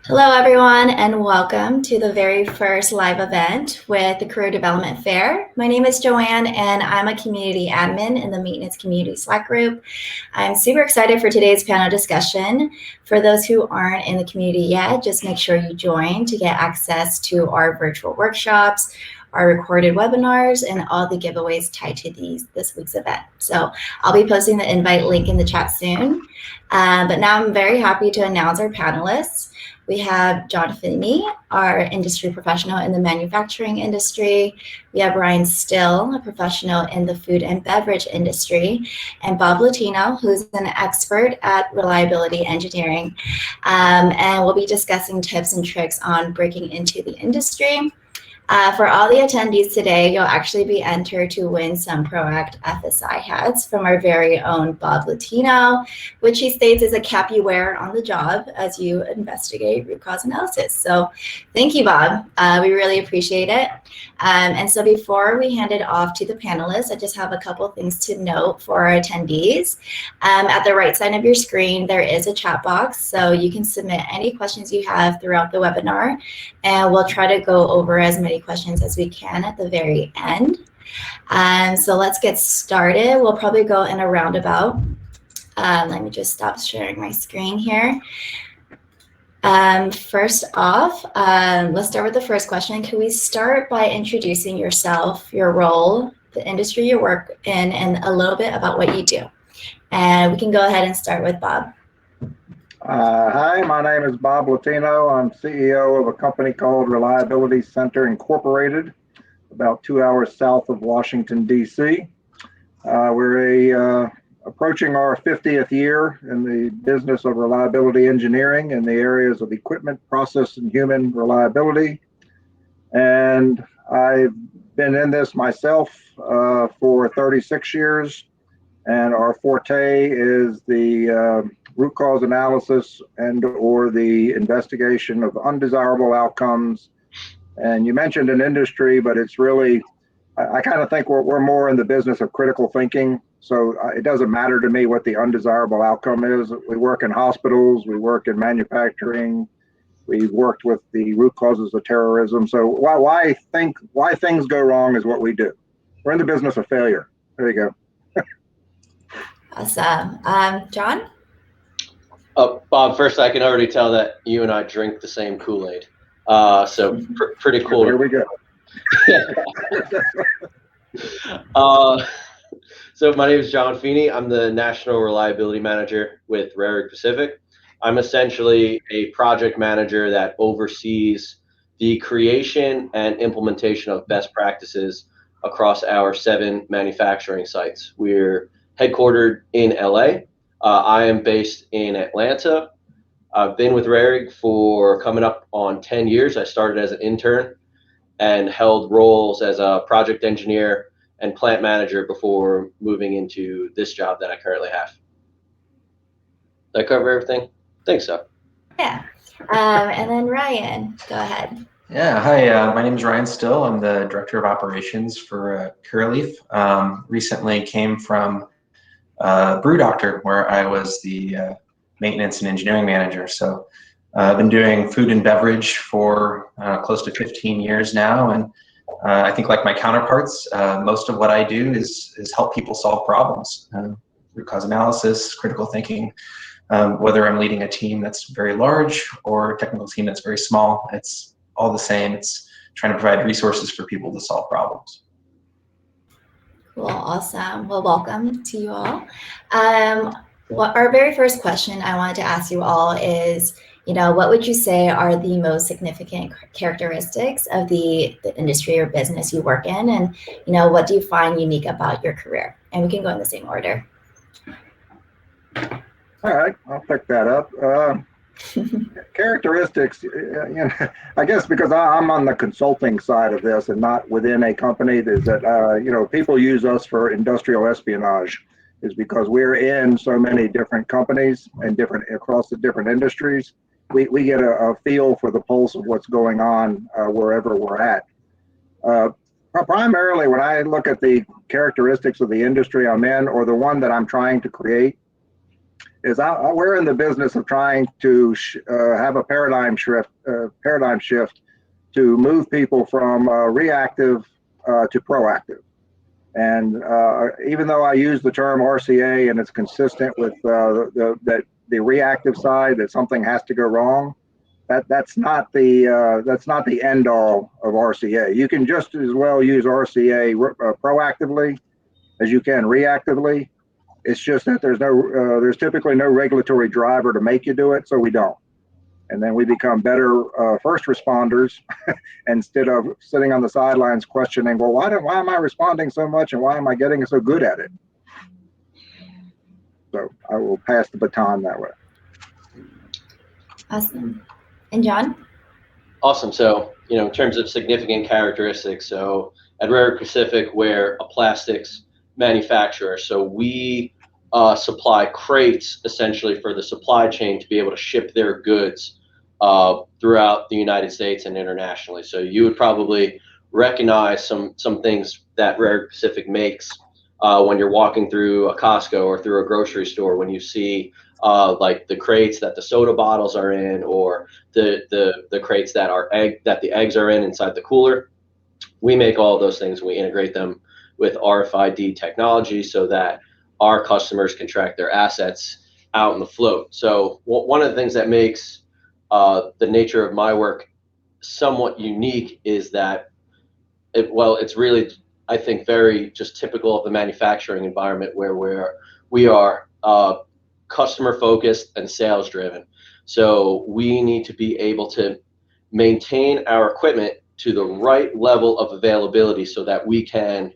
Hello, everyone, and welcome to the very first live event with the Career Development Fair. My name is Joanne, and I'm a community admin in the Maintenance Community Slack group. I'm super excited for today's panel discussion. For those who aren't in the community yet, just make sure you join to get access to our virtual workshops, our recorded webinars, and all the giveaways tied to this week's event. So I'll be posting the invite link in the chat soon. But now I'm very happy to announce our panelists. We have John Finney, our industry professional in the manufacturing industry. We have Ryan Still, a professional in the food and beverage industry, and Bob Latino, who's an expert at reliability engineering. And we'll be discussing tips and tricks on breaking into the industry. For all the attendees today, you'll actually be entered to win some ProAct FSI hats from our very own Bob Latino, which he states is a cap you wear on the job as you investigate root cause analysis. So thank you, Bob. We really appreciate it. And so before we hand it off to the panelists, I just have a couple things to note for our attendees. At the right side of your screen, there is a chat box, so you can submit any questions you have throughout the webinar, and we'll try to go over as many questions as we can at the very end. So let's get started. We'll probably go in a roundabout. Let me just stop sharing my screen here. First off, let's start with the first question. Can we start by introducing yourself, your role, the industry you work in, and a little bit about what you do? And we can go ahead and start with Bob. Hi, my name is Bob Latino. I'm CEO of a company called Reliability Center Incorporated, about 2 hours south of Washington, D.C. We're approaching our 50th year in the business of reliability engineering in the areas of equipment, process, and human reliability. And I've been in this myself for 36 years. And our forte is the root cause analysis and or the investigation of undesirable outcomes. And you mentioned an industry, but it's really, I kind of think we're more in the business of critical thinking. So it doesn't matter to me what the undesirable outcome is. We work in hospitals, we work in manufacturing, we've worked with the root causes of terrorism. So why things go wrong is what we do. We're in the business of failure. There you go. Awesome. John? Bob, first, I can already tell that you and I drink the same Kool-Aid. So pretty cool. Here we go. So my name is John Feeney. I'm the National Reliability Manager with Rare Earth Pacific. I'm essentially a project manager that oversees the creation and implementation of best practices across our 7 manufacturing sites. We're headquartered in LA. I am based in Atlanta. I've been with Rare Earth for coming up on 10 years. I started as an intern and held roles as a project engineer and plant manager before moving into this job that I currently have. Did I cover everything? I think so. Yeah. And then Ryan, go ahead. Yeah, hi, my name is Ryan Still. I'm the Director of Operations for Curaleaf. Recently came from Brew Doctor, where I was the maintenance and engineering manager. So I've been doing food and beverage for close to 15 years now. And I think like my counterparts, most of what I do is help people solve problems. Root cause analysis, critical thinking, whether I'm leading a team that's very large or a technical team that's very small, it's all the same. It's trying to provide resources for people to solve problems. Cool, awesome. Well, welcome to you all. Our very first question I wanted to ask you all is, what would you say are the most significant characteristics of the industry or business you work in? And, what do you find unique about your career? And we can go in the same order. All right, I'll pick that up. Characteristics, I guess because I'm on the consulting side of this and not within a company, is that, people use us for industrial espionage, is because we're in so many different companies and across the different industries. We get a feel for the pulse of what's going on wherever we're at. Primarily, when I look at the characteristics of the industry I'm in, or the one that I'm trying to create, is we're in the business of trying to have a paradigm shift to move people from reactive to proactive. And even though I use the term RCA and it's consistent with the reactive side, that something has to go wrong, that's not the end all of RCA. You can just as well use RCA proactively as you can reactively. It's just that there's typically no regulatory driver to make you do it, so we don't. And then we become better first responders instead of sitting on the sidelines questioning, well, why am I responding so much and why am I getting so good at it? So I will pass the baton that way. Awesome. And John? Awesome. So, in terms of significant characteristics, so at Rarick Pacific, we're a plastics manufacturer. So we supply crates essentially for the supply chain to be able to ship their goods throughout the United States and internationally. So you would probably recognize some things that Rarick Pacific makes when you're walking through a Costco or through a grocery store, when you see like the crates that the soda bottles are in, or the crates that the eggs are in inside the cooler. We make all of those things. We integrate them with RFID technology so that our customers can track their assets out in the float. So one of the things that makes the nature of my work somewhat unique is that it's really, I think, very just typical of the manufacturing environment where we are customer focused and sales driven. So we need to be able to maintain our equipment to the right level of availability so that we can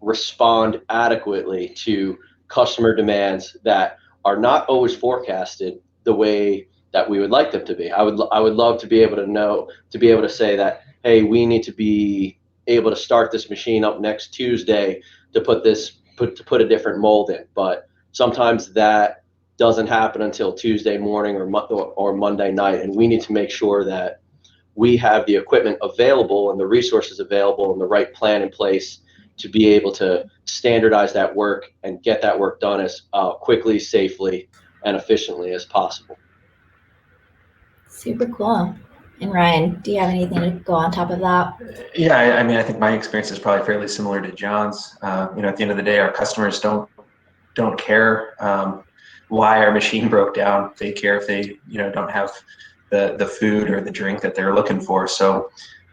respond adequately to customer demands that are not always forecasted the way that we would like them to be. I would love to be able to say that, hey, we need to be able to start this machine up next Tuesday to put a different mold in, but sometimes that doesn't happen until Tuesday morning or Monday night, and we need to make sure that we have the equipment available and the resources available and the right plan in place to be able to standardize that work and get that work done as quickly, safely, and efficiently as possible. Super cool. And Ryan, do you have anything to go on top of that? Yeah, I mean, I think my experience is probably fairly similar to John's. At the end of the day, our customers don't care why our machine broke down. They care if they don't have the food or the drink that they're looking for. So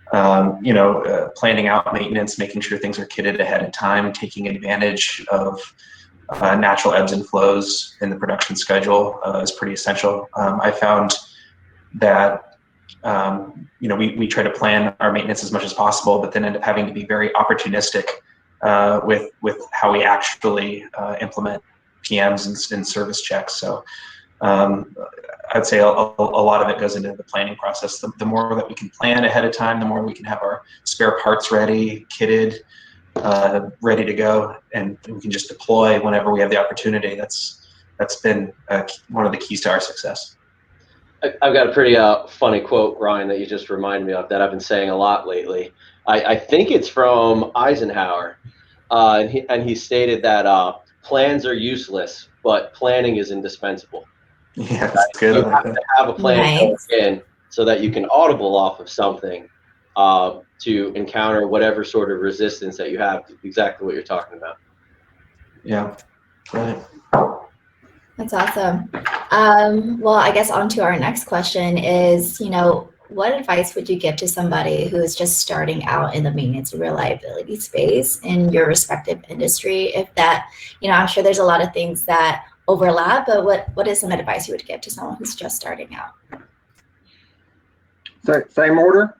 planning out maintenance, making sure things are kitted ahead of time, taking advantage of natural ebbs and flows in the production schedule is pretty essential. I found that we try to plan our maintenance as much as possible, but then end up having to be very opportunistic with how we actually implement PMs and service checks. So I'd say a lot of it goes into the planning process. The more that we can plan ahead of time, the more we can have our spare parts ready, kitted, ready to go, and we can just deploy whenever we have the opportunity. That's been one of the keys to our success. I've got a pretty funny quote, Ryan, that you just reminded me of that I've been saying a lot lately. I think it's from Eisenhower, and he stated that plans are useless, but planning is indispensable. Yeah, that's good. You have to have a plan built in so that you can audible off of something to encounter whatever sort of resistance that you have. Exactly what you're talking about. Yeah, right. That's awesome. Well, I guess on to our next question is, what advice would you give to somebody who is just starting out in the maintenance and reliability space in your respective industry? If that, I'm sure there's a lot of things that overlap, but what is some advice you would give to someone who's just starting out? Same order,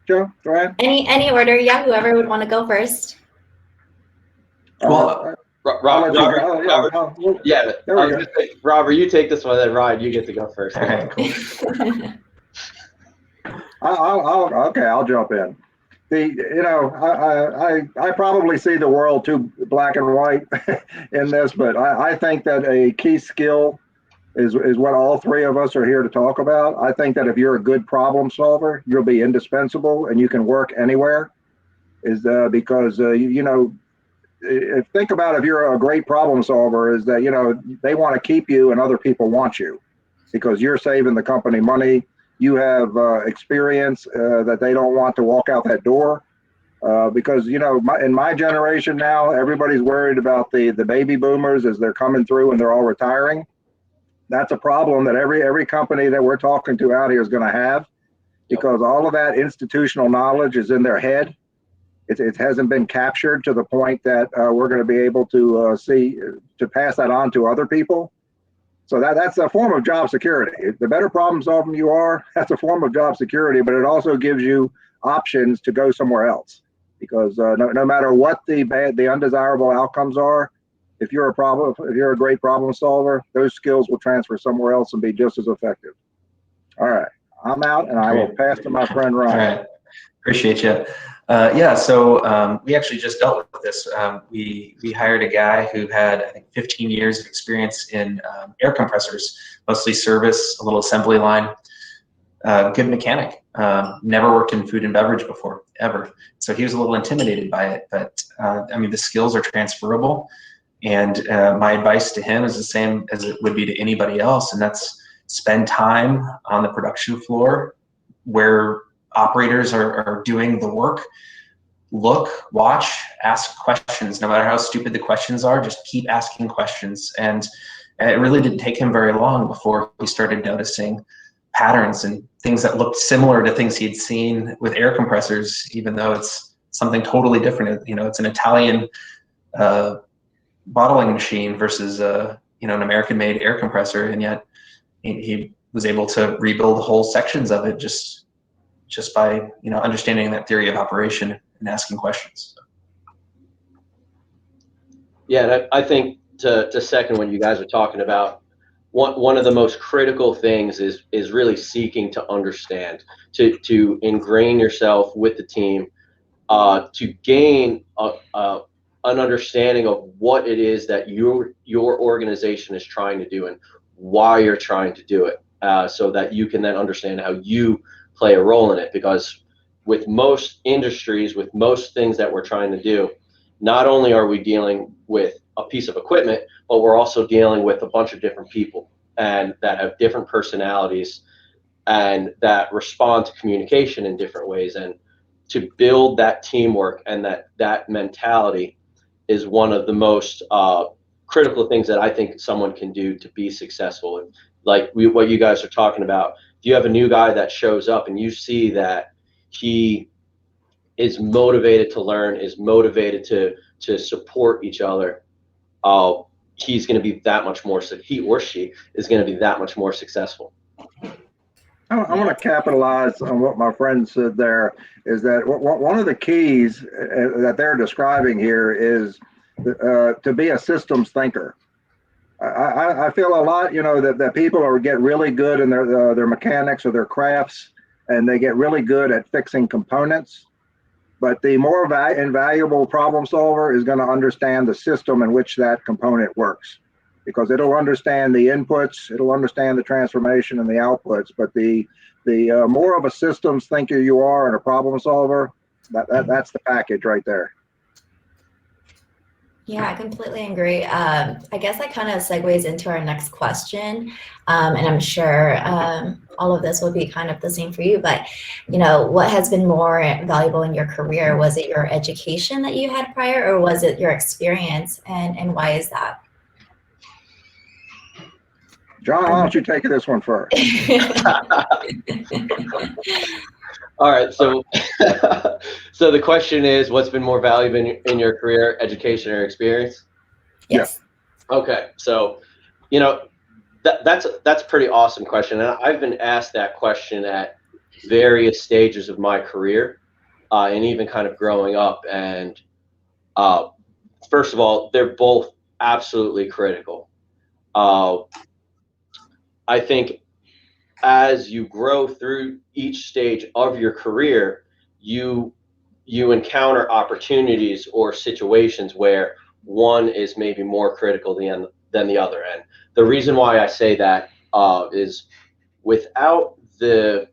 Joe? Go ahead. Any order, yeah, whoever would want to go first. Well, Robert, Robert, you take this one, then Ryan, you get to go first. All right, cool. I'll jump in. I probably see the world too black and white in this, but I think that a key skill is what all three of us are here to talk about. I think that if you're a good problem solver, you'll be indispensable and you can work anywhere. Because think about if you're a great problem solver, is that, you know, they want to keep you and other people want you because you're saving the company money. You have experience that they don't want to walk out that door. Because, you know, in my generation now, everybody's worried about the baby boomers as they're coming through and they're all retiring. That's a problem that every company that we're talking to out here is going to have, because all of that institutional knowledge is in their head. It hasn't been captured to the point that we're going to be able to pass that on to other people. So that's a form of job security. The better problem solving you are, that's a form of job security, but it also gives you options to go somewhere else. Because no matter what the undesirable outcomes are, if you're a great problem solver, those skills will transfer somewhere else and be just as effective. All right, I'm out, and I will pass to my friend Ryan. All right, appreciate you. Yeah, so we actually just dealt with this. We hired a guy who had, I think, 15 years of experience in air compressors, mostly service, a little assembly line. Good mechanic. Never worked in food and beverage before, ever. So he was a little intimidated by it, but I mean, the skills are transferable. And my advice to him is the same as it would be to anybody else, and that's spend time on the production floor where operators are doing the work. Look, watch, ask questions. No matter how stupid the questions are, just keep asking questions. And it really didn't take him very long before he started noticing patterns and things that looked similar to things he'd seen with air compressors, even though it's something totally different. You know, it's an Italian bottling machine versus you know, an American-made air compressor, and yet he was able to rebuild whole sections of it just by, you know, understanding that theory of operation and asking questions. Yeah, I think to second what you guys are talking about, one of the most critical things is really seeking to understand, to ingrain yourself with the team, to gain an understanding of what it is that your organization is trying to do and why you're trying to do it, so that you can then understand how you play a role in it. Because with most industries, with most things that we're trying to do, not only are we dealing with a piece of equipment, but we're also dealing with a bunch of different people and that have different personalities and that respond to communication in different ways. And to build that teamwork and that mentality is one of the most critical things that I think someone can do to be successful. And like what you guys are talking about, if you have a new guy that shows up and you see that he is motivated to learn, is motivated to support each other, he's going to be that much more, he or she is going to be that much more successful. I want to capitalize on what my friend said there, is that one of the keys that they're describing here is to be a systems thinker. I feel a lot, you know, that people get really good in their mechanics or their crafts, and they get really good at fixing components. But the more invaluable problem solver is going to understand the system in which that component works, because it'll understand the inputs, it'll understand the transformation and the outputs. But the more of a systems thinker you are and a problem solver, that's the package right there. Yeah, I completely agree. I guess that kind of segues into our next question. And I'm sure all of this will be kind of the same for you, but, you know, what has been more valuable in your career? Was it your education that you had prior, or was it your experience, and why is that? John, why don't you take this one first? All right, so so the question is, what's been more valuable in your career, education or experience? Yes. Okay, so, you know, that's a pretty awesome question, and I've been asked that question at various stages of my career, and even kind of growing up. And first of all, they're both absolutely critical. I think as you grow through each stage of your career, you encounter opportunities or situations where one is maybe more critical than the other. And the reason why I say that is without the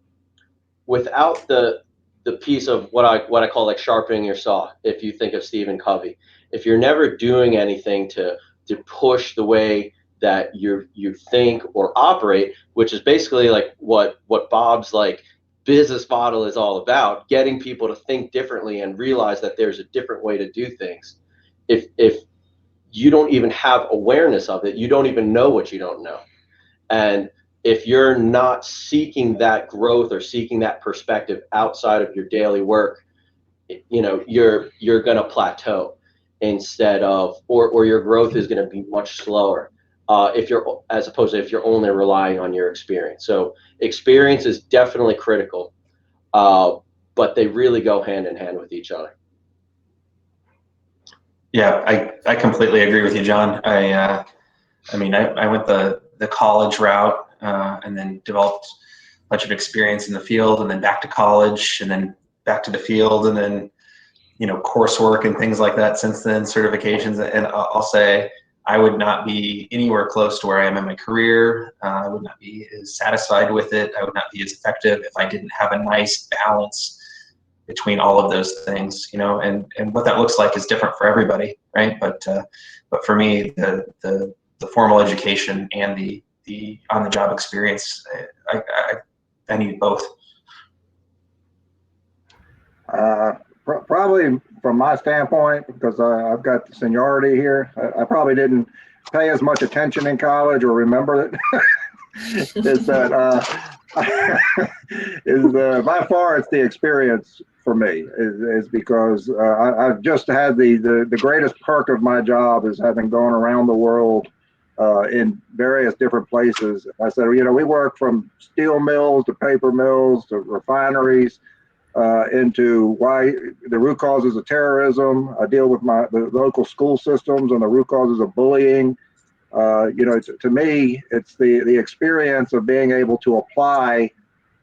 the piece of what I call like sharpening your saw. If you think of Stephen Covey, if you're never doing anything to push the way that you think or operate, which is basically like what Bob's like business model is all about, getting people to think differently and realize that there's a different way to do things. If you don't even have awareness of it, you don't even know what you don't know. And if you're not seeking that growth or seeking that perspective outside of your daily work, you're going to plateau instead of, or your growth is going to be much slower. As opposed to if you're only relying on your experience. So experience is definitely critical, but they really go hand in hand with each other. Yeah, I completely agree with you, John. I went the college route and then developed a bunch of experience in the field, and then back to college, and then back to the field, and then coursework and things like that since then, certifications. And I'll say I would not be anywhere close to where I am in my career. I would not be as satisfied with it. I would not be as effective if I didn't have a nice balance between all of those things, and what that looks like is different for everybody, right? But for me, the formal education and the on-the-job experience, I need both. Probably from my standpoint, because I've got the seniority here, I probably didn't pay as much attention in college or remember it. Is that by far it's the experience for me is because I've just had the greatest perk of my job is having gone around the world in various different places. I said, we work from steel mills to paper mills to refineries, into why the root causes of terrorism. I deal with the local school systems and the root causes of bullying. To me, it's the experience of being able to apply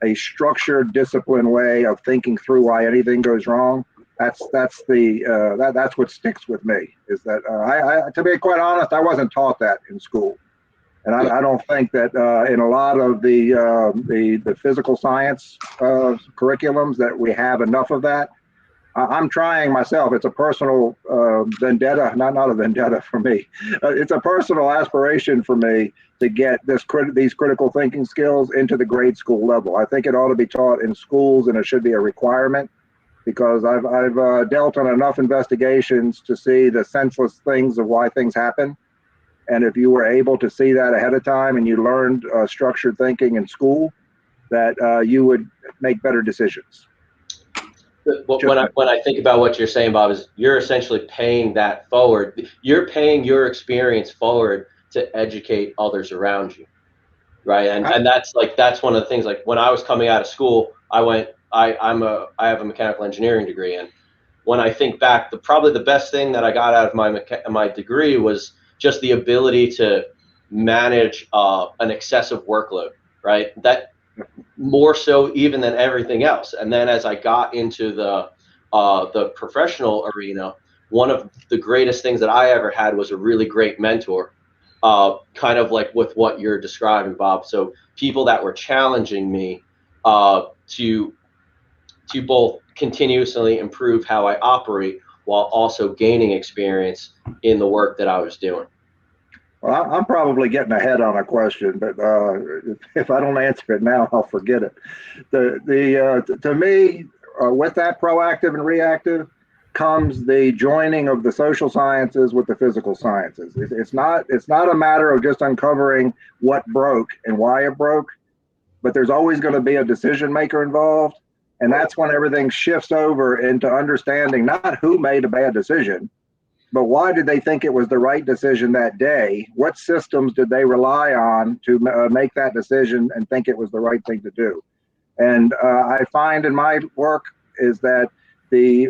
a structured, disciplined way of thinking through why anything goes wrong. That's what sticks with me. Is that I to be quite honest, I wasn't taught that in school, and I don't think that in a lot of the physical science curriculums that we have enough of that. I'm trying myself. It's a personal vendetta, not a vendetta for me. It's a personal aspiration for me to get these critical thinking skills into the grade school level. I think it ought to be taught in schools, and it should be a requirement, because I've dealt on enough investigations to see the senseless things of why things happen. And if you were able to see that ahead of time and you learned structured thinking in school, that you would make better decisions. When I think about what you're saying, Bob, is you're essentially paying that forward. You're paying your experience forward to educate others around you, right? And that's one of the things. Like when I was coming out of school, I have a mechanical engineering degree, and when I think back, probably the best thing that I got out of my degree was just the ability to manage an excessive workload, right? That more so even than everything else. And then as I got into the professional arena, one of the greatest things that I ever had was a really great mentor, kind of like with what you're describing, Bob. So people that were challenging me to both continuously improve how I operate while also gaining experience in the work that I was doing. Well, I'm probably getting ahead on a question, but if I don't answer it now, I'll forget it. To me, with that proactive and reactive comes the joining of the social sciences with the physical sciences. It's not a matter of just uncovering what broke and why it broke, but there's always going to be a decision maker involved. And that's when everything shifts over into understanding not who made a bad decision, but why did they think it was the right decision that day? What systems did they rely on to make that decision and think it was the right thing to do? And I find in my work is that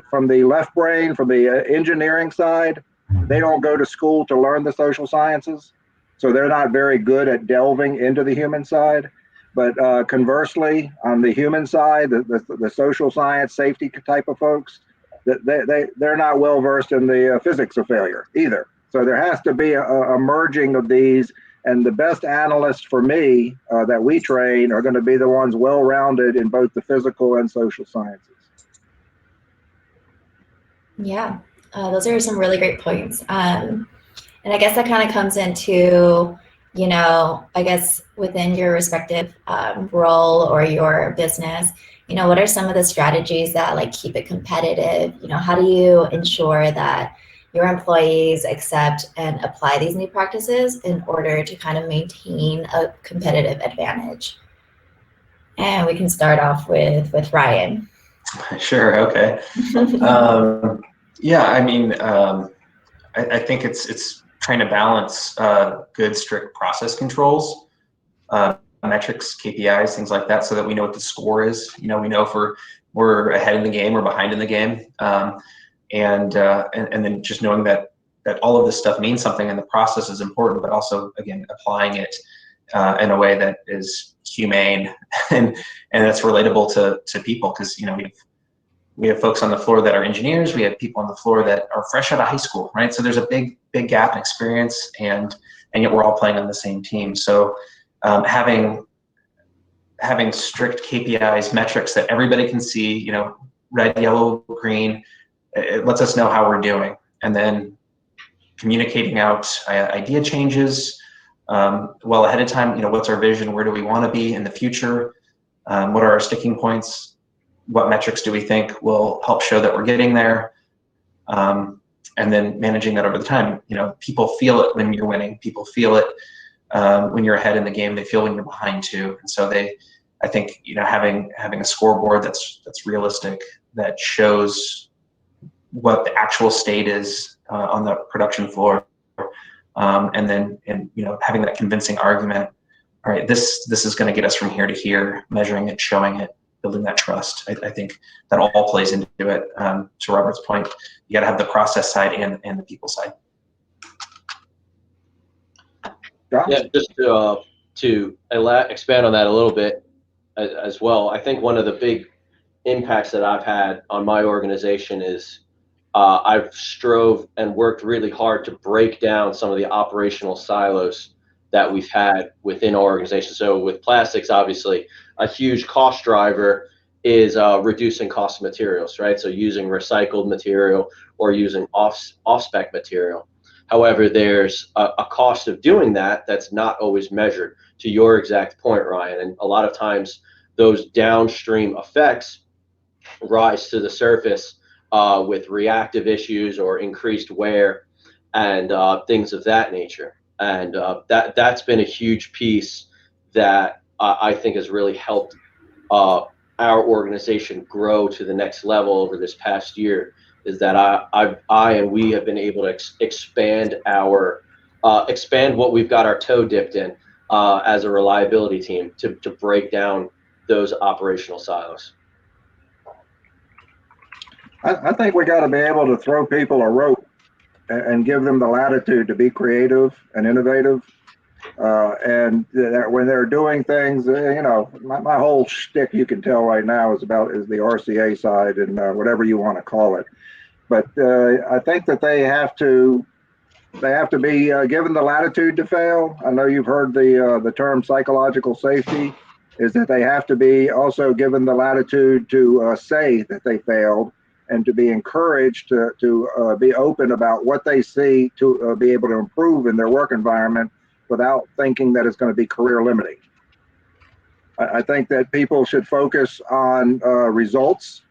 from the left brain, from the engineering side, they don't go to school to learn the social sciences. So they're not very good at delving into the human side. But conversely, on the human side, the social science safety type of folks, they're not well versed in the physics of failure either. So there has to be a merging of these, and the best analysts for me that we train are going to be the ones well rounded in both the physical and social sciences. Yeah, those are some really great points. And I guess that kind of comes into, I guess within your respective role or your business, what are some of the strategies that like keep it competitive? How do you ensure that your employees accept and apply these new practices in order to kind of maintain a competitive advantage? And we can start off with Ryan. Sure. Okay. Yeah. I mean, I think it's trying to balance good, strict process controls, metrics, KPIs, things like that, so that we know what the score is. We know if we're ahead in the game or behind in the game, and then just knowing that all of this stuff means something and the process is important, but also again applying it in a way that is humane and that's relatable to people, because we have folks on the floor that are engineers. We have people on the floor that are fresh out of high school, right? So there's a big gap in experience, and yet we're all playing on the same team. So having strict KPIs, metrics that everybody can see, red, yellow, green, it lets us know how we're doing. And then communicating out idea changes well ahead of time. What's our vision? Where do we want to be in the future? What are our sticking points? What metrics do we think will help show that we're getting there? And then managing that over the time. People feel it when you're winning. People feel it when you're ahead in the game. They feel when you're behind too. And so I think having a scoreboard that's realistic, that shows what the actual state is on the production floor, and having that convincing argument. All right, this is going to get us from here to here. Measuring it, showing it, building that trust. I think that all plays into it. To Robert's point, you got to have the process side and the people side. Yeah, just to expand on that a little bit as well. I think one of the big impacts that I've had on my organization is I've strove and worked really hard to break down some of the operational silos that we've had within our organization. So with plastics, obviously, a huge cost driver is reducing cost of materials, right? So using recycled material or using off-spec material. However, there's a cost of doing that that's not always measured, to your exact point, Ryan. And a lot of times those downstream effects rise to the surface with reactive issues or increased wear and things of that nature. And that's been a huge piece that I think has really helped our organization grow to the next level over this past year, is that I and we have been able to expand what we've got our toe dipped in as a reliability team to break down those operational silos. I think we got to be able to throw people a rope and give them the latitude to be creative and innovative. And that when they're doing things, my whole shtick, you can tell right now, is the RCA side and whatever you want to call it. But I think that they have to be given the latitude to fail. I know you've heard the term psychological safety, is that they have to be also given the latitude to say that they failed, and to be encouraged to be open about what they see, to be able to improve in their work environment without thinking that it's going to be career limiting. I think that people should focus on results,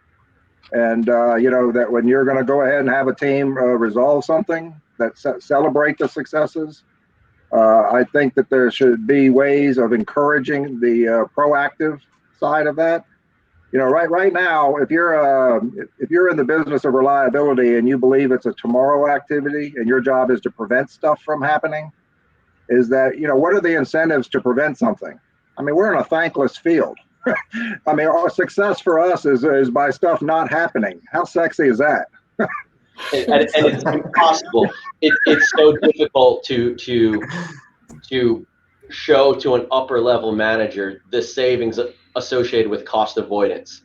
and that when you're going to go ahead and have a team resolve something, that celebrate the successes. I think that there should be ways of encouraging the proactive side of that. Right now, if you're in the business of reliability and you believe it's a tomorrow activity and your job is to prevent stuff from happening, is that, what are the incentives to prevent something? I mean, we're in a thankless field. I mean, our success for us is by stuff not happening. How sexy is that? and it's impossible. It's so difficult to show to an upper level manager the savings associated with cost avoidance,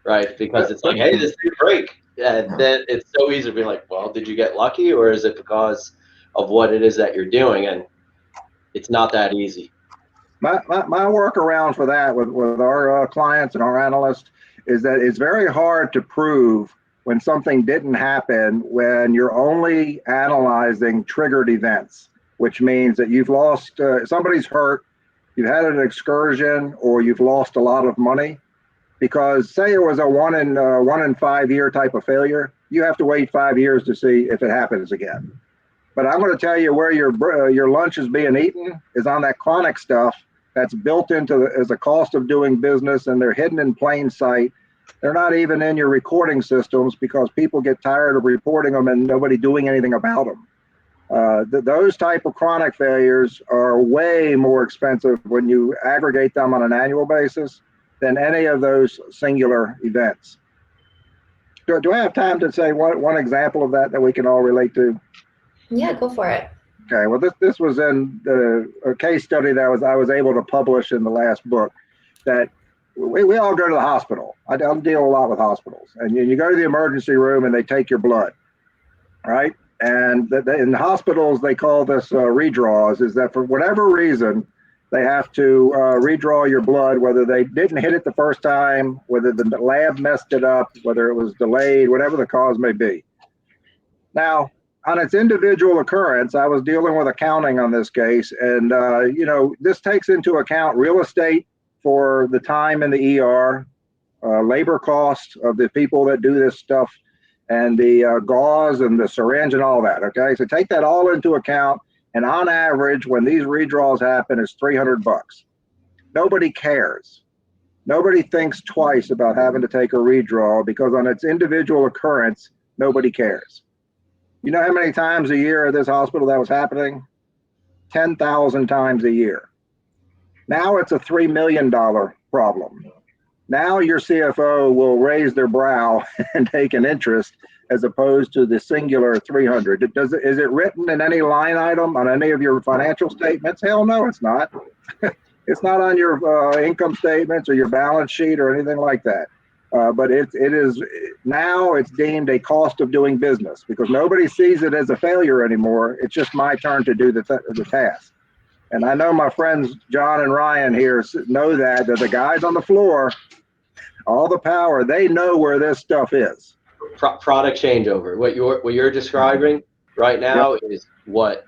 right? Because it's like, hey, this didn't break. And then it's so easy to be like, well, did you get lucky, or is it because of what it is that you're doing? And it's not that easy. My workaround for that with our clients and our analysts is that it's very hard to prove when something didn't happen, when you're only analyzing triggered events, which means that you've lost, somebody's hurt, you've had an excursion, or you've lost a lot of money. Because say it was a 1 in 5 year type of failure, you have to wait 5 years to see if it happens again. But I'm going to tell you where your lunch is being eaten is on that chronic stuff that's built into as a cost of doing business, and they're hidden in plain sight. They're not even in your recording systems because people get tired of reporting them and nobody doing anything about them. Those type of chronic failures are way more expensive when you aggregate them on an annual basis than any of those singular events. Do I have time to say one example of that we can all relate to? Yeah, go for it. Okay, well, this was in a case study that I was able to publish in the last book, that we all go to the hospital. I deal a lot with hospitals. And you go to the emergency room and they take your blood, right? And in hospitals, they call this redraws, is that for whatever reason, they have to redraw your blood, whether they didn't hit it the first time, whether the lab messed it up, whether it was delayed, whatever the cause may be. Now, on its individual occurrence, I was dealing with accounting on this case, and this takes into account real estate for the time in the ER, labor costs of the people that do this stuff, and the gauze and the syringe and all that. Okay, so take that all into account. And on average, when these redraws happen, it's $300. Nobody cares. Nobody thinks twice about having to take a redraw because on its individual occurrence, nobody cares. You know how many times a year at this hospital that was happening? 10,000 times a year. Now it's a $3 million problem. Now your CFO will raise their brow and take an interest as opposed to the singular 300. Is it written in any line item on any of your financial statements? Hell no, it's not. It's not on your income statements or your balance sheet or anything like that. But it is now it's deemed a cost of doing business because nobody sees it as a failure anymore. It's just my turn to do the task. And I know my friends John and Ryan here know that the guys on the floor, all the power, they know where this stuff is. Product changeover. What you're describing right now is what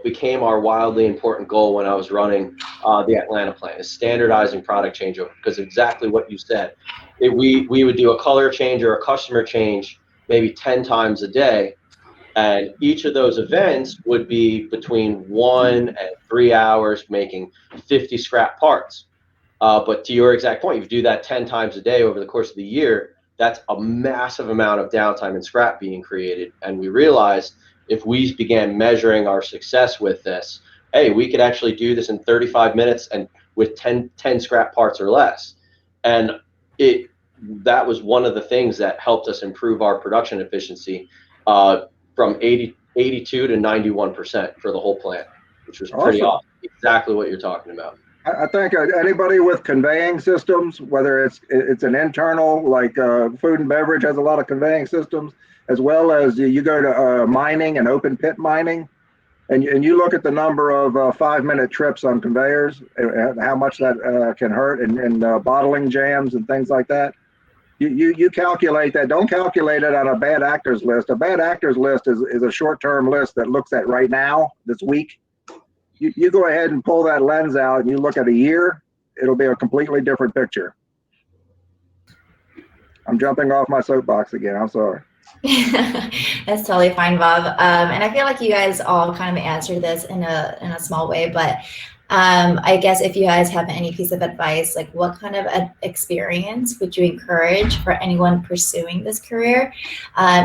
became our wildly important goal when I was running the Atlanta plant, is standardizing product changeover, because exactly what you said. We would do a color change or a customer change maybe 10 times a day, and each of those events would be between 1 and 3 hours, making 50 scrap parts. But to your exact point, if you do that 10 times a day over the course of the year, that's a massive amount of downtime and scrap being created. And we realized if we began measuring our success with this, hey, we could actually do this in 35 minutes and with 10 scrap parts or less. And that was one of the things that helped us improve our production efficiency from 82 to 91% for the whole plant, which was pretty awesome. Exactly what you're talking about. I think anybody with conveying systems, whether it's an internal, like food and beverage has a lot of conveying systems, as well as you go to mining and open pit mining, and you look at the number of 5-minute trips on conveyors, and how much that can hurt, and bottling jams and things like that. You calculate that. Don't calculate it on a bad actors list. A bad actors list is a short-term list that looks at right now, this week. You go ahead and pull that lens out and you look at a year, it'll be a completely different picture. I'm jumping off my soapbox again. I'm sorry. That's totally fine, Bob. And I feel like you guys all kind of answered this in a small way, but I guess if you guys have any piece of advice, like what kind of experience would you encourage for anyone pursuing this career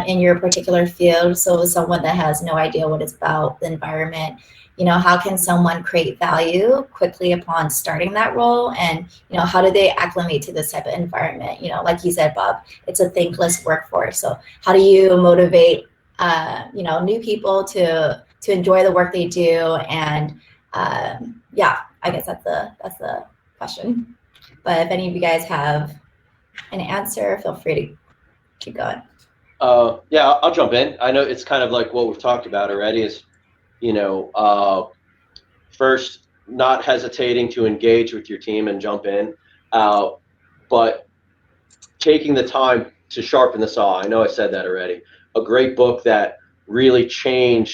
in your particular field? So someone that has no idea what it's about, the environment, how can someone create value quickly upon starting that role? And, how do they acclimate to this type of environment? Like you said, Bob, it's a thankless workforce. So how do you motivate, new people to enjoy the work they do? And I guess that's the question. But if any of you guys have an answer, feel free to keep going. I'll jump in. I know it's kind of like what we've talked about already is, first, not hesitating to engage with your team and jump in, but taking the time to sharpen the saw. I know I said that already. A great book that really I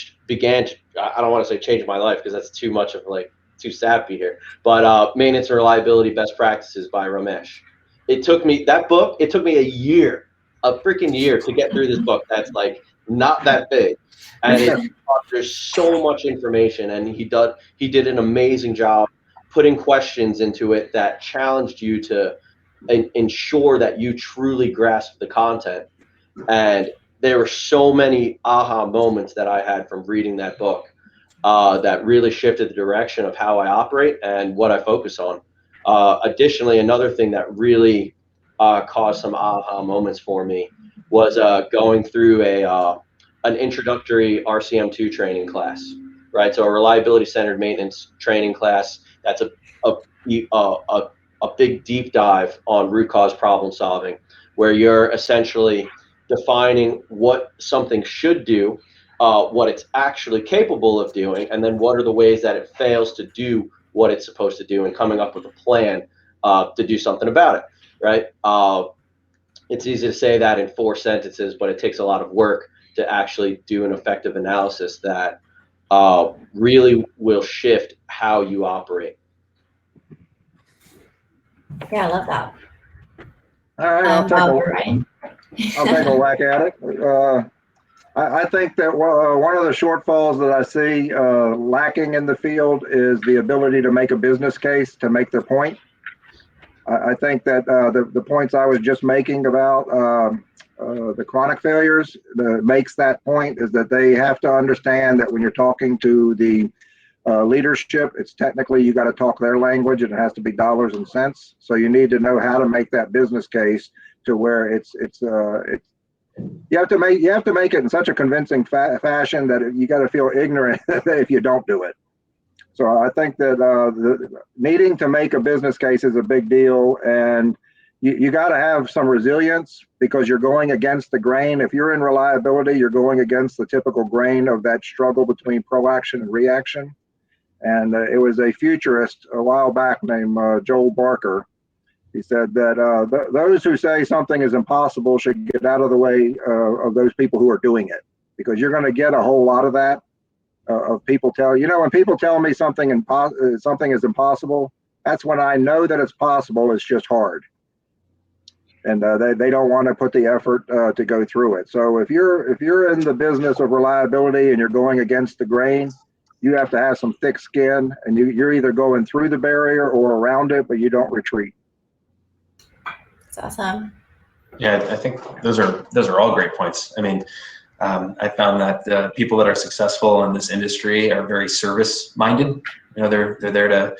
don't want to say changed my life because that's too much of like too sappy here, but Maintenance and Reliability Best Practices by Ramesh. It took me a year, a freaking year to get through this book that's like not that big. And there's so much information, and he did an amazing job putting questions into it that challenged you to ensure that you truly grasp the content. And there were so many aha moments that I had from reading that book that really shifted the direction of how I operate and what I focus on. Additionally, another thing that really caused some aha moments for me was going through an introductory RCM2 training class, right? So a reliability-centered maintenance training class. That's a big deep dive on root cause problem solving, where you're essentially defining what something should do, what it's actually capable of doing, and then what are the ways that it fails to do what it's supposed to do, and coming up with a plan to do something about it, right? It's easy to say that in 4 sentences, but it takes a lot of work to actually do an effective analysis that really will shift how you operate. Yeah, I love that. All right, I'll take a whack at it. I think that one of the shortfalls that I see lacking in the field is the ability to make a business case to make their point. I think that the points I was just making about the chronic failures that makes that point is that they have to understand that when you're talking to the leadership, it's technically you got to talk their language, and it has to be dollars and cents. So you need to know how to make that business case to where it's you have to make it in such a convincing fashion that you got to feel ignorant if you don't do it. So I think that needing to make a business case is a big deal, and you got to have some resilience because you're going against the grain. If you're in reliability, you're going against the typical grain of that struggle between proaction and reaction. And it was a futurist a while back named Joel Barker. He said that those who say something is impossible should get out of the way of those people who are doing it, because you're going to get a whole lot of that. Of people when people tell me something is impossible, that's when I know that it's possible. It's just hard, and they don't want to put the effort to go through it. So if you're in the business of reliability and you're going against the grain, you have to have some thick skin, and you're either going through the barrier or around it, but you don't retreat. That's awesome. Yeah, I think those are all great points. I mean, I found that people that are successful in this industry are very service-minded. You know, they're there to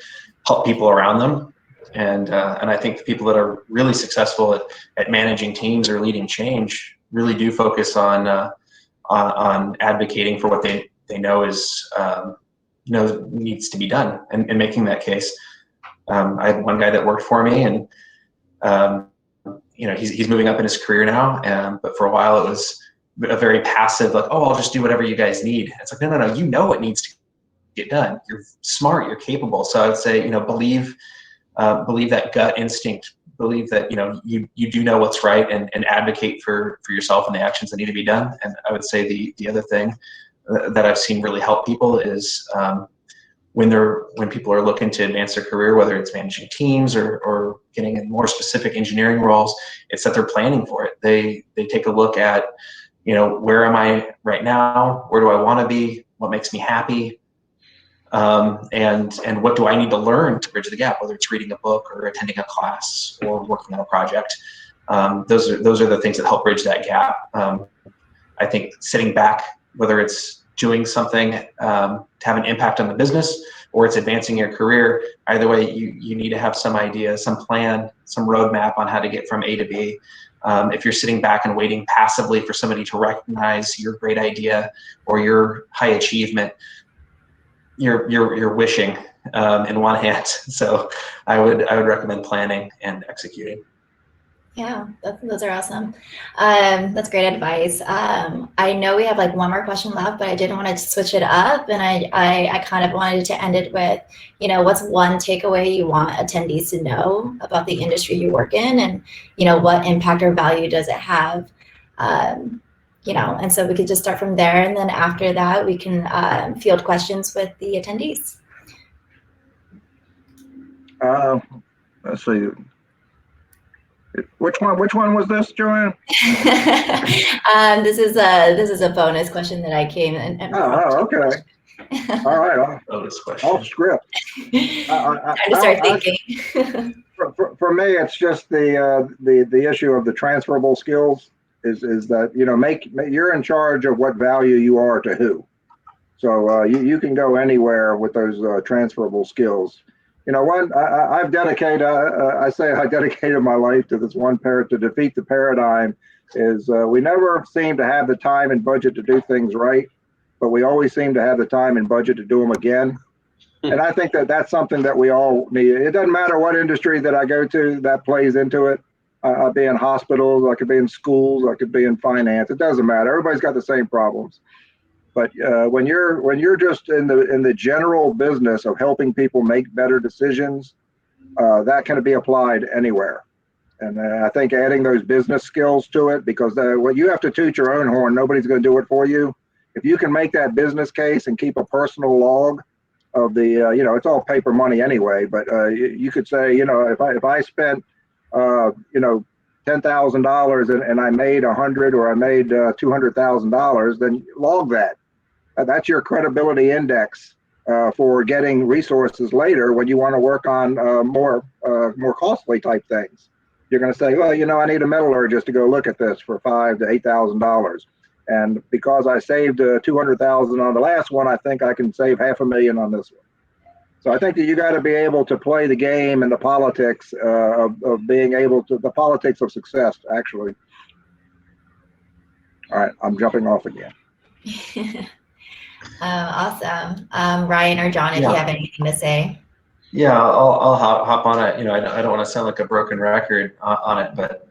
help people around them, and I think the people that are really successful at managing teams or leading change really do focus on advocating for what they know is needs to be done, and making that case. I had one guy that worked for me, and he's moving up in his career now, but for a while it was a very passive, like, oh, I'll just do whatever you guys need. It's like, no, you know what needs to get done. You're smart, you're capable. So I would say, believe that gut instinct, believe that, you do know what's right, and advocate for yourself and the actions that need to be done. And I would say the other thing that I've seen really help people is when people are looking to advance their career, whether it's managing teams or getting in more specific engineering roles, it's that they're planning for it. They take a look at, where am I right now? Where do I want to be? What makes me happy? And what do I need to learn to bridge the gap, whether it's reading a book or attending a class or working on a project. Those are the things that help bridge that gap. I think sitting back, whether it's doing something to have an impact on the business or it's advancing your career, either way, you need to have some idea, some plan, some roadmap on how to get from A to B. If you're sitting back and waiting passively for somebody to recognize your great idea or your high achievement, you're wishing in one hand. So I would recommend planning and executing. Yeah, those are awesome. That's great advice. I know we have like one more question left, but I didn't want to switch it up, and I kind of wanted to end it with, what's one takeaway you want attendees to know about the industry you work in, and what impact or value does it have? And so we could just start from there, and then after that, we can field questions with the attendees. Let's see. Which one was this, Joanne? This is a bonus question that I came and okay. All right. Bonus question. Off script. Time to start thinking. For me, it's just the issue of the transferable skills. Is that you're in charge of what value you are to who. So you can go anywhere with those transferable skills. I've dedicated, I say I dedicated my life to this one to defeat the paradigm is we never seem to have the time and budget to do things right, but we always seem to have the time and budget to do them again. And I think that that's something that we all need. It doesn't matter what industry that I go to, that plays into it. I'll be in hospitals, I could be in schools, I could be in finance. It doesn't matter. Everybody's got the same problems. But when you're just in the general business of helping people make better decisions, that can be applied anywhere. And I think adding those business skills to it, because when you have to toot your own horn, nobody's going to do it for you. If you can make that business case and keep a personal log of the, it's all paper money anyway. But you could say, if I spent, $10,000 and I made $100 or I made $200,000, then log that. That's your credibility index for getting resources later when you want to work on more costly type things. You're going to say, well, I need a metallurgist to go look at this for $5,000 to $8,000, and because I saved $200,000 on the last one, I think I can save $500,000 on this one. So I think that you got to be able to play the game and the politics of being able to the politics of success. Actually, all right, I'm jumping off again. Awesome. Ryan or John, if you have anything to say. Yeah, I'll hop on it. I don't want to sound like a broken record on it, but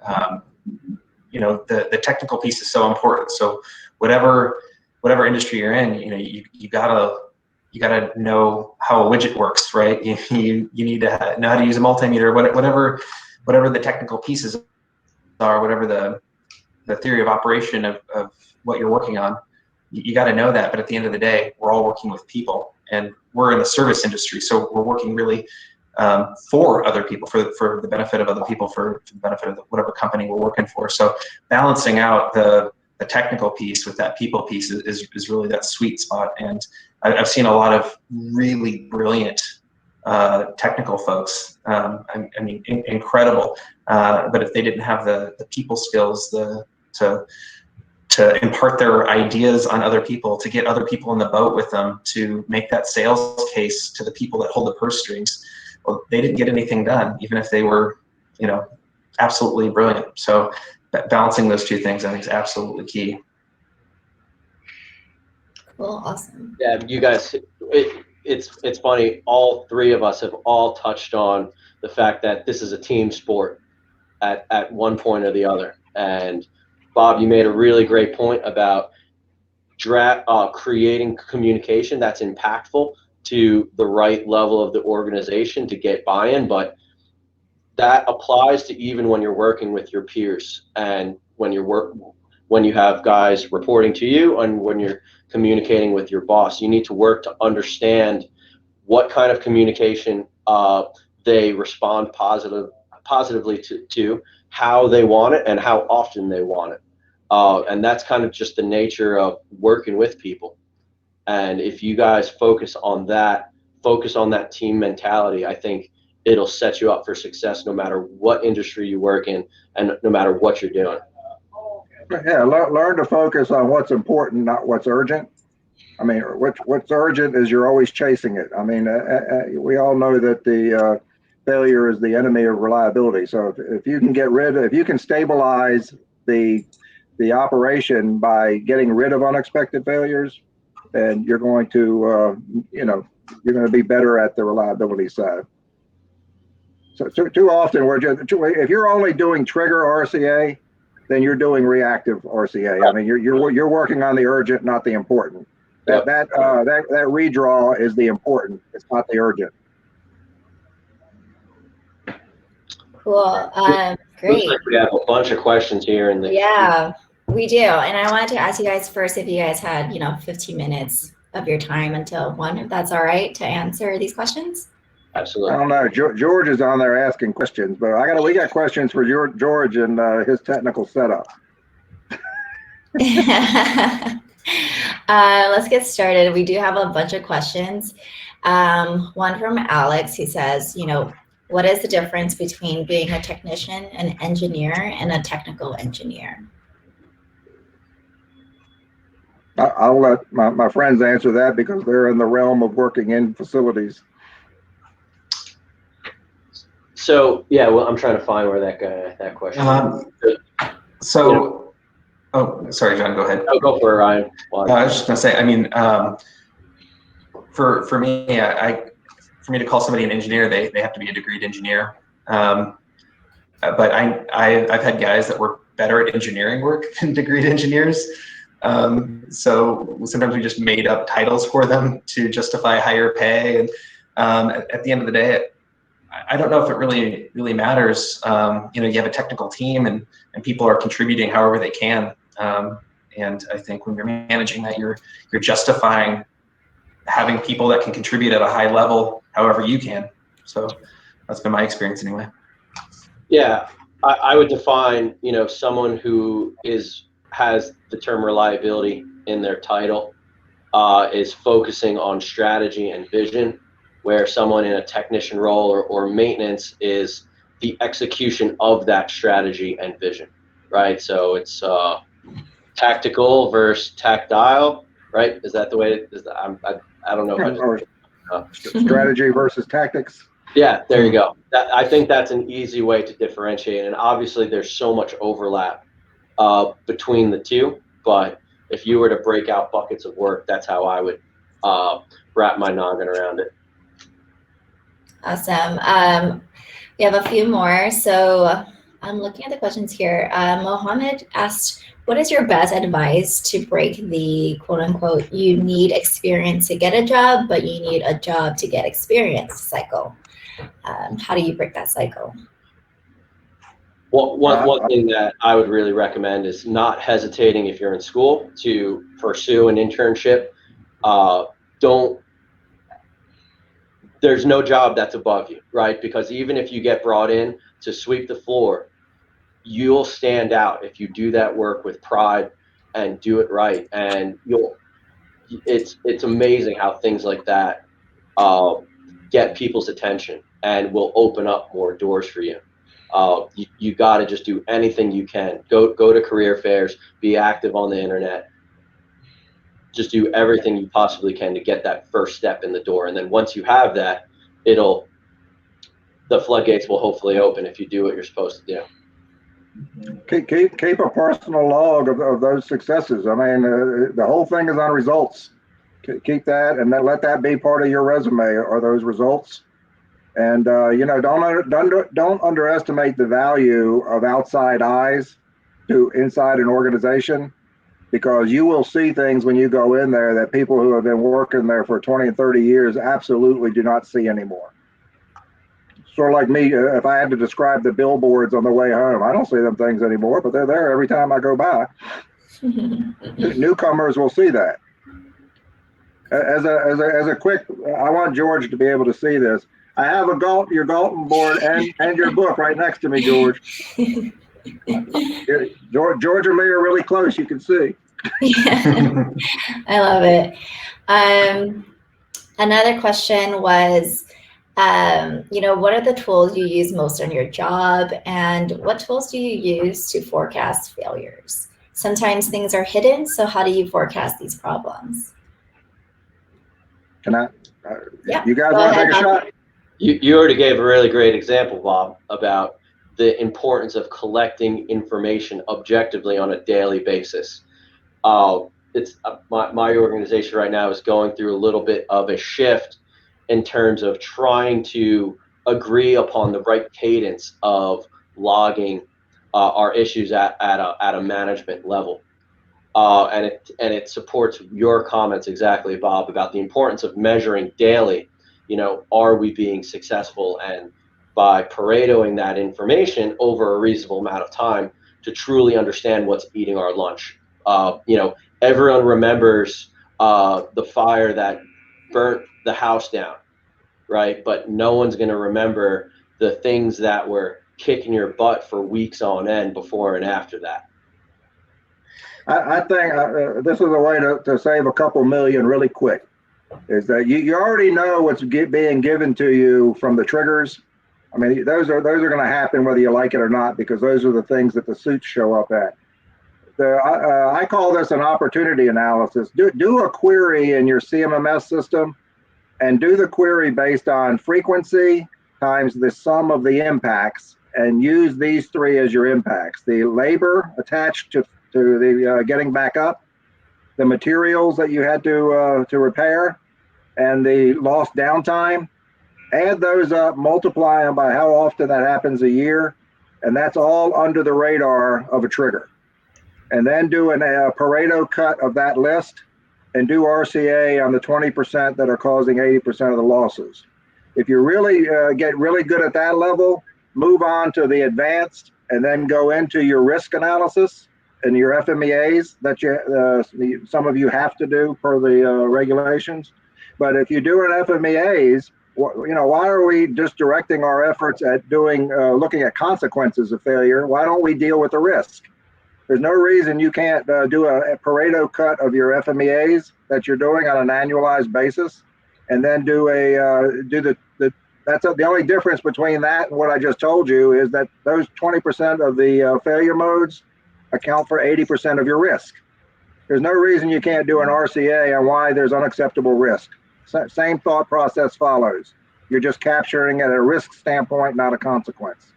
the technical piece is so important. So whatever industry you're in, you gotta know how a widget works, right? You need to know how to use a multimeter, whatever the technical pieces are, whatever the theory of operation of what you're working on. You got to know that, but at the end of the day, we're all working with people, and we're in the service industry, so we're working really for other people, for the benefit of other people, for the benefit of whatever company we're working for. So balancing out the technical piece with that people piece is really that sweet spot. And I've seen a lot of really brilliant technical folks. Incredible. But if they didn't have the people skills, to impart their ideas on other people, to get other people in the boat with them, to make that sales case to the people that hold the purse strings, well, they didn't get anything done, even if they were, absolutely brilliant. So balancing those two things, I think, is absolutely key. Cool, awesome. Yeah, you guys, it's funny. All three of us have all touched on the fact that this is a team sport at one point or the other. And Bob, you made a really great point about creating communication that's impactful to the right level of the organization to get buy-in, but that applies to even when you're working with your peers and when you have guys reporting to you and when you're communicating with your boss. You need to work to understand what kind of communication they respond positively to, how they want it, and how often they want it. And that's kind of just the nature of working with people. And if you guys focus on that team mentality, I think it'll set you up for success no matter what industry you work in and no matter what you're doing. Yeah, learn to focus on what's important, not what's urgent. I mean, what's urgent is you're always chasing it. I mean, we all know that the failure is the enemy of reliability. So if you can stabilize the operation by getting rid of unexpected failures, then you're going to, you're going to be better at the reliability side. So too often if you're only doing trigger RCA, then you're doing reactive RCA. I mean, you're working on the urgent, not the important. That redraw is the important. It's not the urgent. Cool. Great. Looks like we have a bunch of questions here in the. Yeah, we do. And I wanted to ask you guys first if you guys had, 15 minutes of your time until 1, if that's all right, to answer these questions. Absolutely. I don't know. George is on there asking questions, but we got questions for George and his technical setup. Let's get started. We do have a bunch of questions. One from Alex, who says, what is the difference between being a technician, an engineer, and a technical engineer? I'll let my friends answer that because they're in the realm of working in facilities. So yeah, well, I'm trying to find where that question. Oh, sorry, John. Go ahead. Oh, go for it, Ryan. I was just gonna say. I mean, for me, for me to call somebody an engineer, they have to be a degreed engineer. But I've had guys that were better at engineering work than degreed engineers. So sometimes we just made up titles for them to justify higher pay. And at the end of the day, I don't know if it really matters. You have a technical team and people are contributing however they can. And I think when you're managing that, you're justifying having people that can contribute at a high level however you can. So that's been my experience anyway. Yeah, I would define, someone who has the term reliability in their title, is focusing on strategy and vision, where someone in a technician role or maintenance is the execution of that strategy and vision, right? So it's tactical versus tactile, right? Is that the way it is? I don't know. Strategy versus tactics. Yeah, there you go. I think that's an easy way to differentiate. And obviously there's so much overlap between the two, but if you were to break out buckets of work, that's how I would wrap my noggin around it. Awesome. We have a few more. So I'm looking at the questions here. Mohammed asked, what is your best advice to break the quote unquote, you need experience to get a job, but you need a job to get experience cycle? How do you break that cycle? Well, one thing that I would really recommend is not hesitating if you're in school to pursue an internship. There's no job that's above you, right? Because even if you get brought in to sweep the floor, you'll stand out if you do that work with pride and do it right. And it's amazing how things like that get people's attention and will open up more doors for you. You got to just do anything you can. Go to career fairs, be active on the internet. Just do everything you possibly can to get that first step in the door. And then once you have that, the floodgates will hopefully open if you do what you're supposed to do. Keep a personal log of those successes. I mean, the whole thing is on results. Keep that, and then let that be part of your resume. Are those results? And don't underestimate the value of outside eyes to inside an organization, because you will see things when you go in there that people who have been working there for 20 and 30 years absolutely do not see anymore. Sort of like me, if I had to describe the billboards on the way home, I don't see them things anymore, but they're there every time I go by. Newcomers will see that. As a quick, I want George to be able to see this. I have your Galton board and your book right next to me, George. George and me are really close, you can see. Yeah. I love it. Another question was, what are the tools you use most on your job, and what tools do you use to forecast failures? Sometimes things are hidden, so how do you forecast these problems? Can I? Yeah. You guys want to take a shot? You already gave a really great example, Bob, about the importance of collecting information objectively on a daily basis. It's my organization right now is going through a little bit of a shift in terms of trying to agree upon the right cadence of logging our issues at a management level. And it supports your comments exactly, Bob, about the importance of measuring daily. Are we being successful? And by Paretoing that information over a reasonable amount of time to truly understand what's eating our lunch. Everyone remembers the fire that burnt the house down, right? But no one's going to remember the things that were kicking your butt for weeks on end before and after that. I think this is a way to save a couple million really quick, is that you already know what's being given to you from the triggers. I mean, those are going to happen whether you like it or not, because those are the things that the suits show up at. I call this an opportunity analysis. Do a query in your CMMS system, and do the query based on frequency times the sum of the impacts, and use these three as your impacts: the labor attached to the getting back up, the materials that you had to repair, and the lost downtime. Add those up, multiply them by how often that happens a year, and that's all under the radar of a trigger. And then do a Pareto cut of that list, and do RCA on the 20% that are causing 80% of the losses. If you really get really good at that level, move on to the advanced, and then go into your risk analysis and your FMEAs that some of you have to do per the regulations. But if you do an FMEAs, why are we just directing our efforts at looking at consequences of failure? Why don't we deal with the risk? There's no reason you can't do a Pareto cut of your FMEAs that you're doing on an annualized basis, and then that's the only difference between that and what I just told you, is that those 20% of the failure modes account for 80% of your risk. There's no reason you can't do an RCA on why there's unacceptable risk. Same thought process follows. You're just capturing it at a risk standpoint, not a consequence.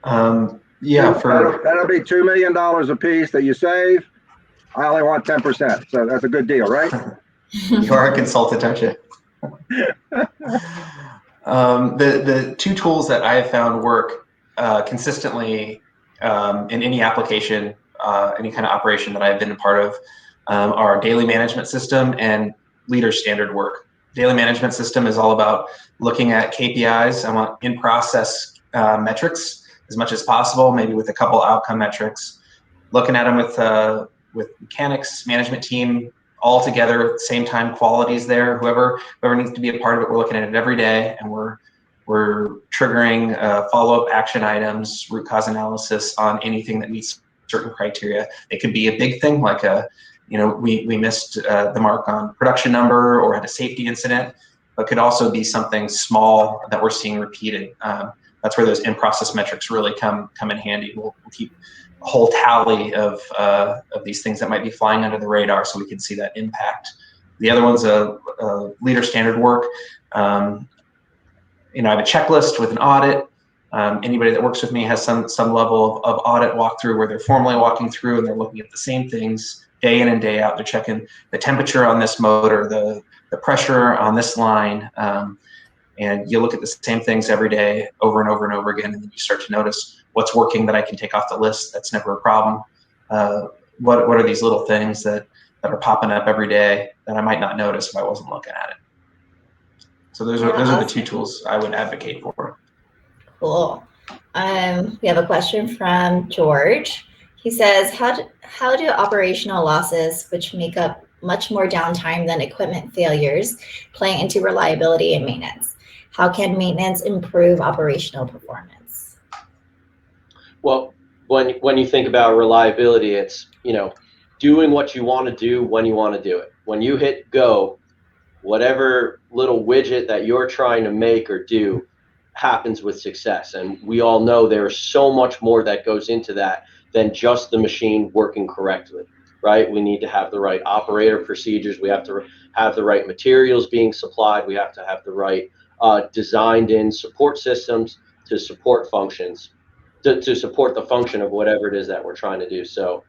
That'll be $2 million a piece that you save. I only want 10%, so that's a good deal, right? You are a consultant, aren't you? The two tools that I have found work consistently in any application, any kind of operation that I've been a part of, are daily management system and leader standard work. Daily management system is all about looking at KPIs. I want in-process metrics as much as possible, maybe with a couple outcome metrics. Looking at them with mechanics, management team, all together, same time, quality's there. Whoever needs to be a part of it, we're looking at it every day, and we're triggering follow-up action items, root cause analysis on anything that meets certain criteria. It could be a big thing, like we missed the mark on production number or had a safety incident, but could also be something small that we're seeing repeated. That's where those in-process metrics really come in handy. We'll keep a whole tally of these things that might be flying under the radar, so we can see that impact. The other one's a leader standard work. I have a checklist with an audit. Anybody that works with me has some level of audit walkthrough where they're formally walking through and they're looking at the same things day in and day out. They're checking the temperature on this motor, the pressure on this line, and you look at the same things every day over and over and over again, and then you start to notice what's working that I can take off the list. That's never a problem. What are these little things that are popping up every day that I might not notice if I wasn't looking at it? So those are the two tools I would advocate for. Cool. We have a question from George. He says, how do operational losses, which make up much more downtime than equipment failures, play into reliability and maintenance? How can maintenance improve operational performance? Well, when you think about reliability, it's doing what you want to do when you want to do it. When you hit go, whatever little widget that you're trying to make or do happens with success. And we all know there's so much more that goes into that than just the machine working correctly, right? We need to have the right operator procedures. We have to have the right materials being supplied. We have to have the right designed in support systems to support functions, to support the function of whatever it is that we're trying to do. So,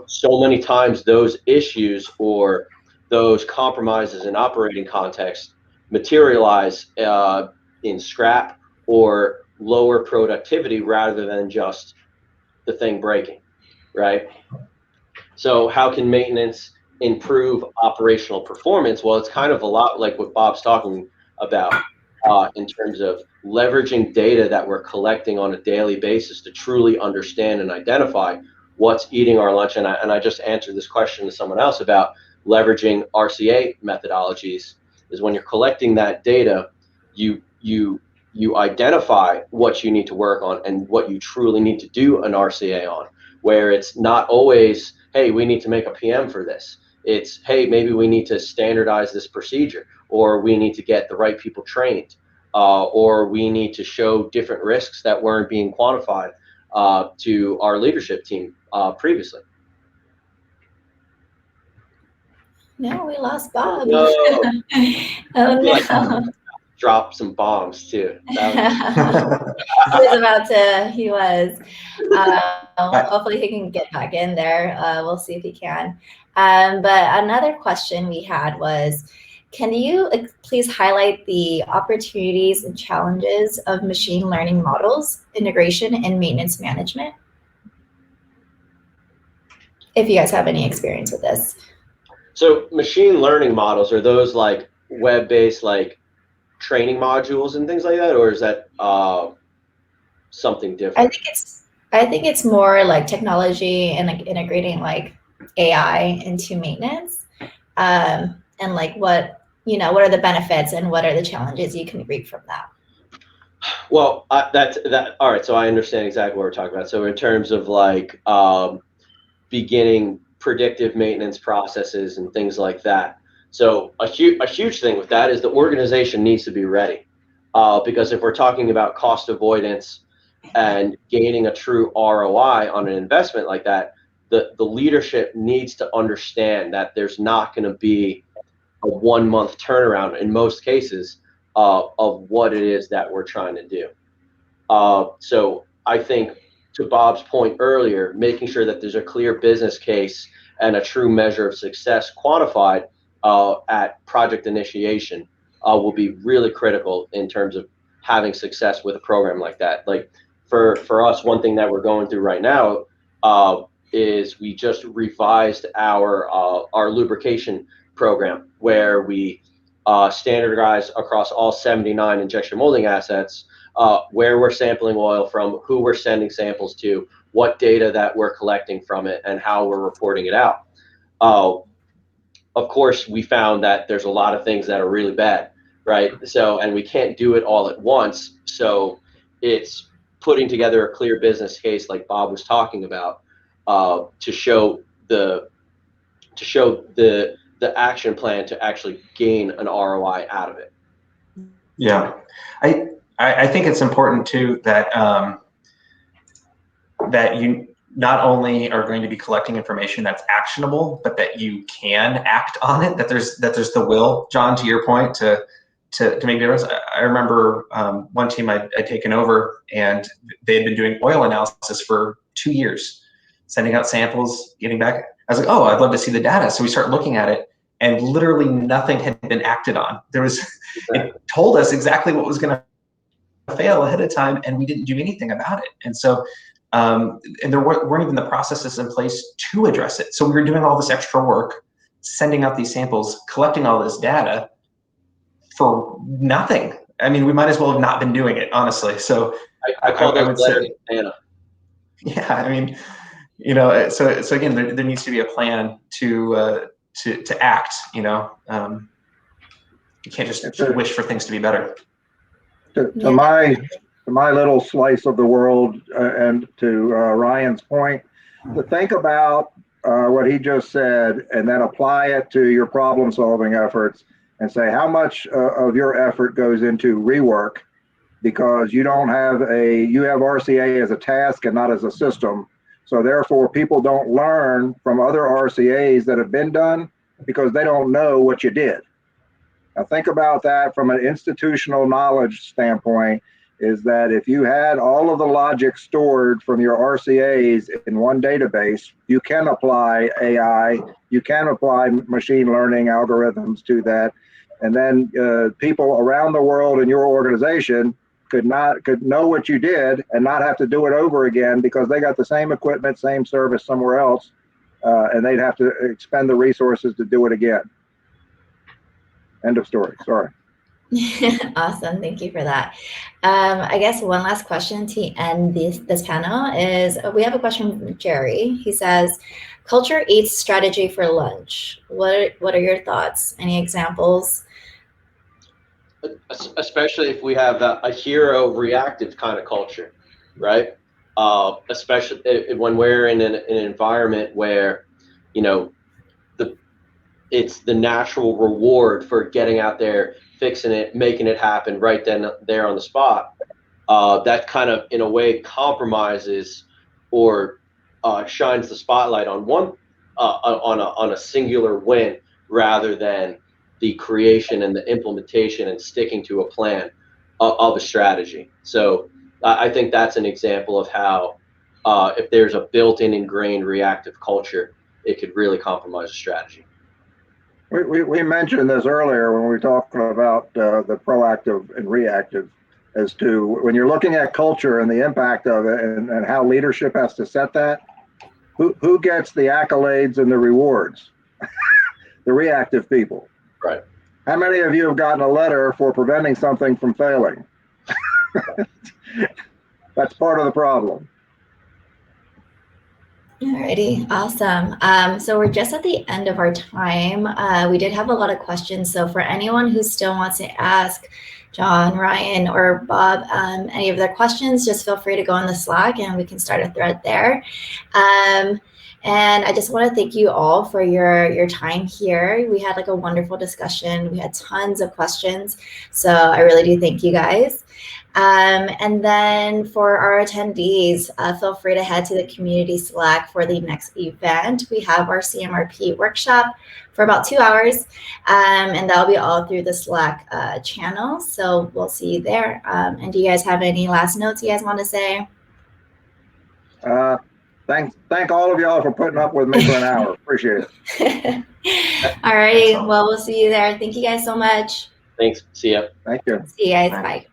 so many times those issues or those compromises in operating context materialize in scrap or lower productivity rather than just the thing breaking, right? So how can maintenance improve operational performance? Well, it's kind of a lot like what Bob's talking about in terms of leveraging data that we're collecting on a daily basis to truly understand and identify what's eating our lunch. And I just answered this question to someone else about leveraging RCA methodologies. Is when you're collecting that data, you identify what you need to work on and what you truly need to do an RCA on, where it's not always, hey, we need to make a PM for this. It's, hey, maybe we need to standardize this procedure, or we need to get the right people trained, or we need to show different risks that weren't being quantified to our leadership team previously. No, we lost Bob. No. Oh no. Drop some bombs too. He was about to. He was. Hopefully he can get back in there. We'll see if he can. But another question we had was, can you please highlight the opportunities and challenges of machine learning models integration and maintenance management? If you guys have any experience with this. So machine learning models, are those like web-based like training modules and things like that, or is that something different? I think it's more like technology and like integrating like AI into maintenance, and like what are the benefits and what are the challenges you can reap from that. Well, that's all right. So I understand exactly what we're talking about. So in terms of like beginning predictive maintenance processes and things like that. So a huge thing with that is the organization needs to be ready, because if we're talking about cost avoidance and gaining a true ROI on an investment like that, the leadership needs to understand that there's not going to be a 1 month turnaround in most cases of what it is that we're trying to do. So I think, to Bob's point earlier, making sure that there's a clear business case and a true measure of success quantified at project initiation will be really critical in terms of having success with a program like that. Like for us, one thing that we're going through right now is we just revised our lubrication program, where we standardized across all 79 injection molding assets where we're sampling oil from, who we're sending samples to, what data that we're collecting from it, and how we're reporting it out. Of course, we found that there's a lot of things that are really bad, right? So, and we can't do it all at once. So it's putting together a clear business case, like Bob was talking about, to show the action plan to actually gain an ROI out of it. Yeah, I think it's important too that that you not only are going to be collecting information that's actionable, but that you can act on it. That there's the will, John, to your point, to make a difference. I remember one team I'd taken over, and they had been doing oil analysis for 2 years, sending out samples, getting back. I was like, oh, I'd love to see the data. So we start looking at it, and literally nothing had been acted on. It told us exactly what was going to fail ahead of time, and we didn't do anything about it. And so, and there weren't even the processes in place to address it. So we were doing all this extra work, sending out these samples, collecting all this data for nothing. I mean, we might as well have not been doing it, honestly. So I call that letters Anna. Yeah, I mean, so again, there needs to be a plan to act. You can't just wish for things to be better. To my little slice of the world, and to Ryan's point, to think about what he just said and then apply it to your problem solving efforts and say how much of your effort goes into rework, because you have RCA as a task and not as a system. So therefore people don't learn from other RCAs that have been done because they don't know what you did. Now think about that from an institutional knowledge standpoint, is that if you had all of the logic stored from your RCAs in one database, you can apply AI, you can apply machine learning algorithms to that, And then people around the world in your organization could know what you did and not have to do it over again because they got the same equipment, same service somewhere else, and they'd have to expend the resources to do it again. End of story. Sorry. Awesome. Thank you for that. I guess one last question to end this panel is we have a question from Jerry. He says, culture eats strategy for lunch. What are your thoughts? Any examples? Especially if we have a hero reactive kind of culture, right? Especially when we're in an environment where, you know, it's the natural reward for getting out there, fixing it, making it happen right then there on the spot. That kind of, in a way, compromises or shines the spotlight on on a singular win rather than the creation and the implementation and sticking to a plan of a strategy. So I think that's an example of how if there's a built-in ingrained reactive culture, it could really compromise a strategy. We mentioned this earlier when we were talking about the proactive and reactive as to when you're looking at culture and the impact of it and how leadership has to set that, who gets the accolades and the rewards? The reactive people. Right. How many of you have gotten a letter for preventing something from failing? That's part of the problem. Alrighty, awesome. So we're just at the end of our time. We did have a lot of questions. So for anyone who still wants to ask John, Ryan, or Bob any of their questions, just feel free to go on the Slack and we can start a thread there. And I just want to thank you all for your time here. We had like a wonderful discussion. We had tons of questions. So I really do thank you guys. And then for our attendees, feel free to head to the community Slack for the next event. We have our CMRP workshop for about 2 hours, and that'll be all through the Slack channel. So we'll see you there. And do you guys have any last notes you guys want to say? Thank all of y'all for putting up with me for an hour. Appreciate it. All righty. Well, we'll see you there. Thank you guys so much. Thanks. See ya. Thank you. See you guys. Bye.